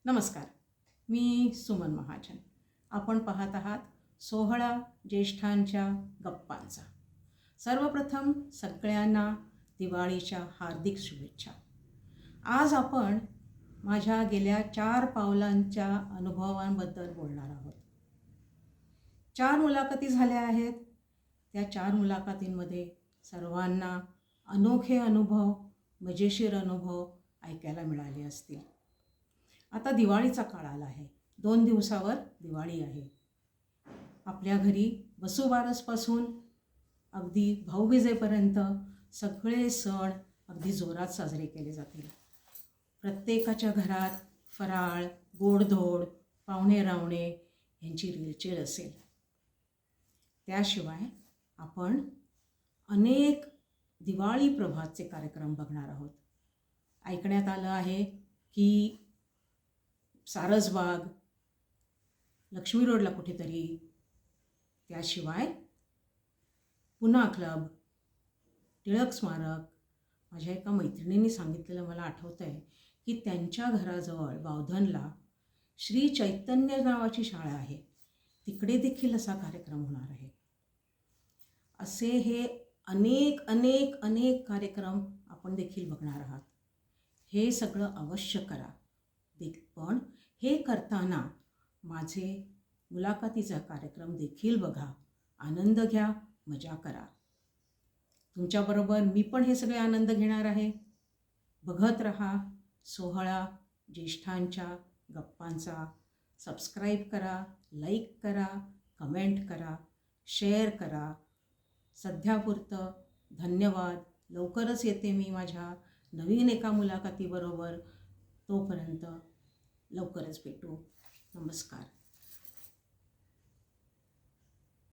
नमस्कार. मी सुमन महाजन. आपण पाहत आहात सोहळा ज्येष्ठांच्या गप्पांचा. सर्वप्रथम सगळ्यांना दिवाळीच्या हार्दिक शुभेच्छा. आज आपण माझ्या गेल्या 4 पावलांच्या अनुभवांबद्दल बोलणार आहोत. 4 मुलाखती झाल्या आहेत. त्या 4 मुलाखतींमध्ये सर्वांना अनोखे अनुभव, मजेशीर अनुभव ऐकायला मिळाले असतील. आता दिवाळीचा काळ आला आहे. 2 दिवसावर दिवाळी आहे. आपल्या घरी वसुबारसपासून अगदी भाऊबीजेपर्यंत सगळे सण अगदी जोरात साजरे केले जातील. प्रत्येकाच्या घरात फराळ, गोडधोड, पाहुणे रावणे यांची रेलचेल असेल. त्याशिवाय आपण अनेक दिवाळी प्रभातचे कार्यक्रम बघणार आहोत. ऐकण्यात आलं आहे की सारसबाग, लक्ष्मी रोडला कुठेतरी, त्याशिवाय पुना क्लब, टिळक स्मारक, माझ्या एका मैत्रिणींनी सांगितलेलं मला आठवतं आहे की त्यांच्या घराजवळ बावधनला श्री चैतन्य नावाची शाळा आहे. तिकडे देखील असा कार्यक्रम होणार आहे. असे हे अनेक अनेक अनेक कार्यक्रम आपण देखील बघणार आहात. हे सगळं अवश्य करा. पण हे करताना माझे मुलाखतीचा कार्यक्रम देखील बघा, आनंद घ्या, मजा करा. तुमच्याबरोबर मी पण हे सगळे आनंद घेणार आहे. बघत रहा सोहळा ज्येष्ठांच्या गप्पांचा. सबस्क्राईब करा, लाईक करा, कमेंट करा, शेअर करा. सध्यापुरतं धन्यवाद. लवकरच येते मी माझ्या नवीन एका मुलाखतीबरोबर. तोपर्यंत लवकरच भेटू. नमस्कार.